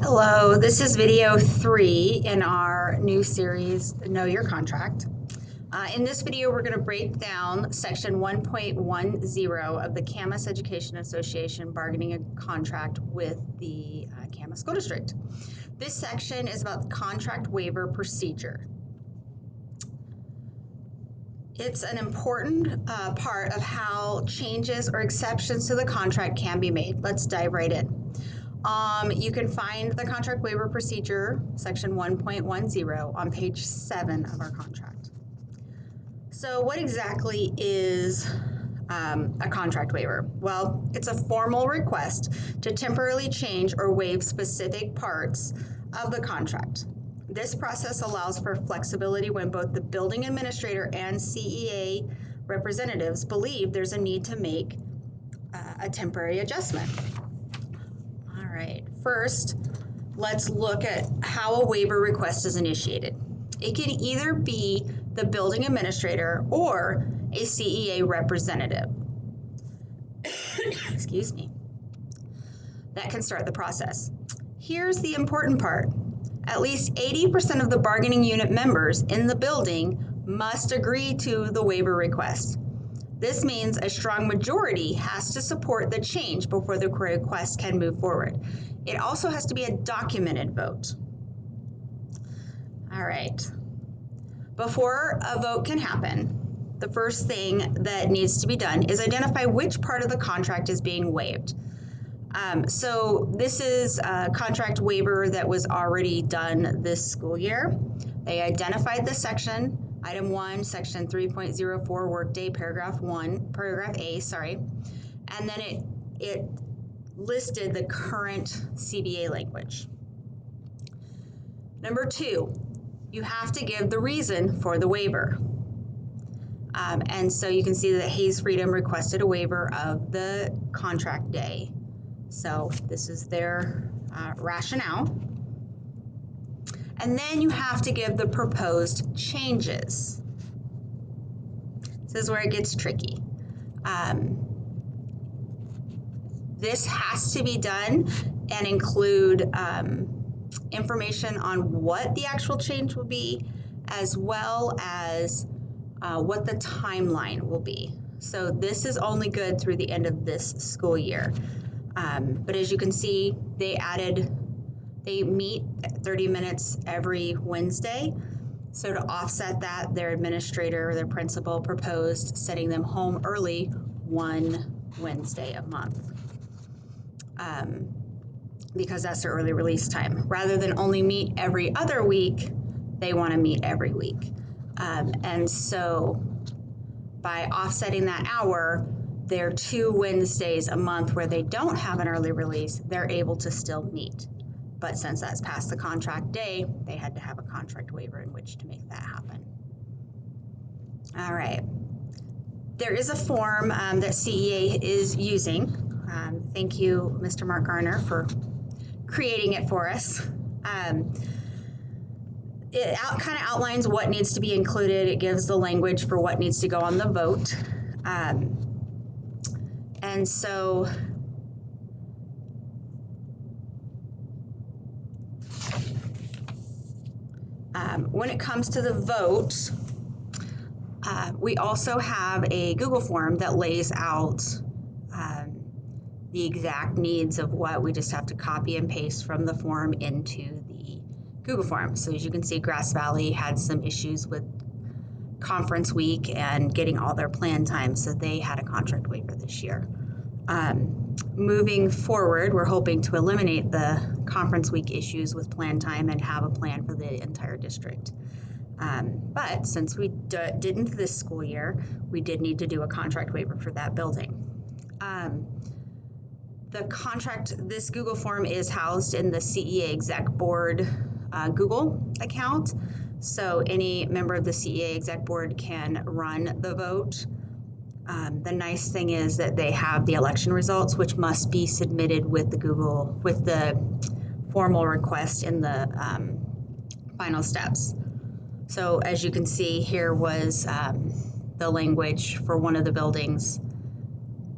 Hello, this is video 3 in our new series, Know Your Contract. In this video, we're going to break down section 1.10 of the Camas Education Association bargaining a contract with the Camas School District. This section is about the contract waiver procedure. It's an important part of how changes or exceptions to the contract can be made. Let's dive right in. You can find the contract waiver procedure, section 1.10, on page 7 of our contract. So what exactly is a contract waiver? Well, it's a formal request to temporarily change or waive specific parts of the contract. This process allows for flexibility when both the building administrator and CEA representatives believe there's a need to make a temporary adjustment. All right, first, let's look at how a waiver request is initiated. It can either be the building administrator or a CEA representative. Excuse me. That can start the process. Here's the important part. At least 80% of the bargaining unit members in the building must agree to the waiver request. This means a strong majority has to support the change before the request can move forward. It also has to be a documented vote. All right. Before a vote can happen, the first thing that needs to be done is identify which part of the contract is being waived. So this is a contract waiver that was already done this school year. They identified the section, item 1, section 3.04, workday, paragraph A, and then it listed the current CBA language. Number 2, you have to give the reason for the waiver. And so you can see that Hayes Freedom requested a waiver of the contract day. So this is their rationale. And then you have to give the proposed changes. This is where it gets tricky. This has to be done and include information on what the actual change will be, as well as what the timeline will be. So this is only good through the end of this school year. But as you can see, they meet 30 minutes every Wednesday. So to offset that, their administrator or their principal proposed sending them home early one Wednesday a month. Because that's their early release time. Rather than only meet every other week, they want to meet every week. And so by offsetting that hour, their 2 Wednesdays a month where they don't have an early release, they're able to still meet. But since that's past the contract day, they had to have a contract waiver in which to make that happen. All right. There is a form that CEA is using. Thank you, Mr. Mark Garner, for creating it for us. It kind of outlines what needs to be included. It gives the language for what needs to go on the vote. And so when it comes to the vote, we also have a Google form that lays out the exact needs of what we just have to copy and paste from the form into the Google form. So as you can see, Grass Valley had some issues with conference week and getting all their plan time, so they had a contract waiver this year. Moving forward, we're hoping to eliminate the conference week issues with plan time and have a plan for the entire district. But since we didn't this school year, we did need to do a contract waiver for that building. The contract, this Google form is housed in the CEA Exec Board Google account. So any member of the CEA Exec Board can run the vote. The nice thing is that they have the election results, which must be submitted with the formal request in the final steps. So as you can see, here was the language for one of the buildings.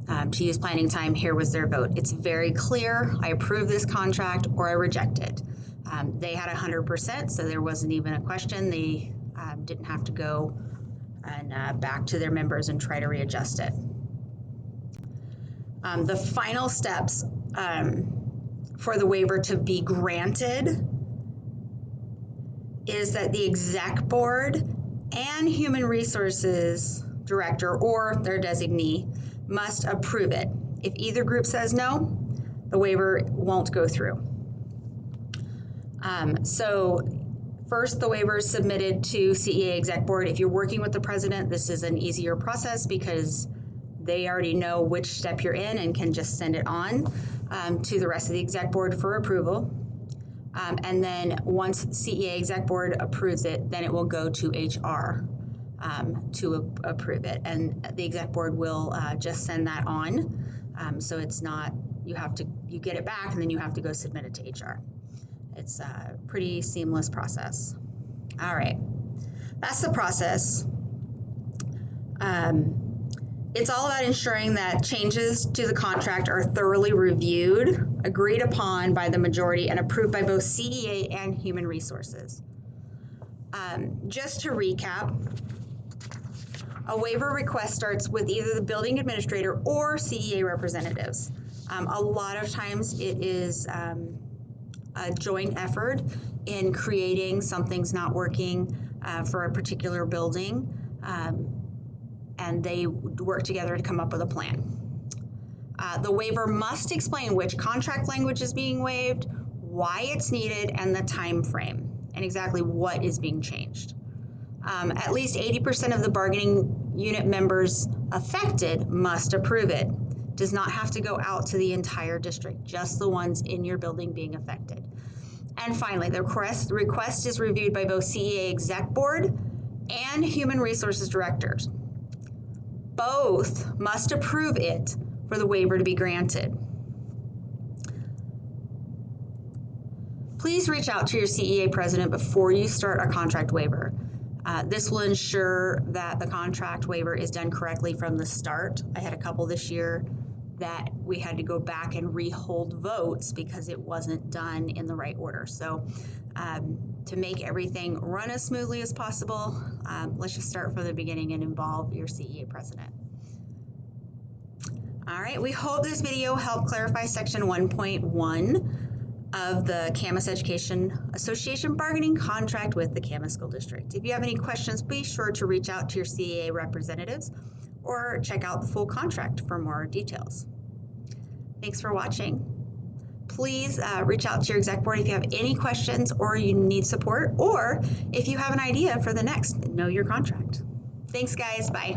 to use planning time, here was their vote. It's very clear. I approve this contract or I reject it. They had 100%, so there wasn't even a question. They didn't have to go and back to their members and try to readjust it. The final steps for the waiver to be granted is that the exec board and human resources director or their designee must approve it. If either group says no, the waiver won't go through. So first, the waiver is submitted to CEA exec board. If you're working with the president, this is an easier process because they already know which step you're in and can just send it on to the rest of the exec board for approval. And then once CEA exec board approves it, then it will go to HR to approve it. And the exec board will just send that on. So it's not, you get it back and then you have to go submit it to HR. It's a pretty seamless process. All right, that's the process. It's all about ensuring that changes to the contract are thoroughly reviewed, agreed upon by the majority, and approved by both CEA and Human Resources. Just to recap, a waiver request starts with either the building administrator or CEA representatives. A lot of times it is a joint effort in creating something's not working for a particular building. And they work together to come up with a plan. The waiver must explain which contract language is being waived, why it's needed, and the time frame, and exactly what is being changed. At least 80% of the bargaining unit members affected must approve it. Does not have to go out to the entire district, just the ones in your building being affected. And finally, the request is reviewed by both CEA exec board and human resources directors. Both must approve it for the waiver to be granted. Please reach out to your CEA president before you start a contract waiver. This will ensure that the contract waiver is done correctly from the start. I had a couple this year that we had to go back and rehold votes because it wasn't done in the right order. So to make everything run as smoothly as possible, let's just start from the beginning and involve your CEA president. All right, we hope this video helped clarify section 1.1 of the Camas Education Association bargaining contract with the Camas School District. If you have any questions, be sure to reach out to your CEA representatives or check out the full contract for more details. Thanks for watching. Please reach out to your exec board if you have any questions or you need support, or if you have an idea for the next Know Your Contract. Thanks, guys. Bye.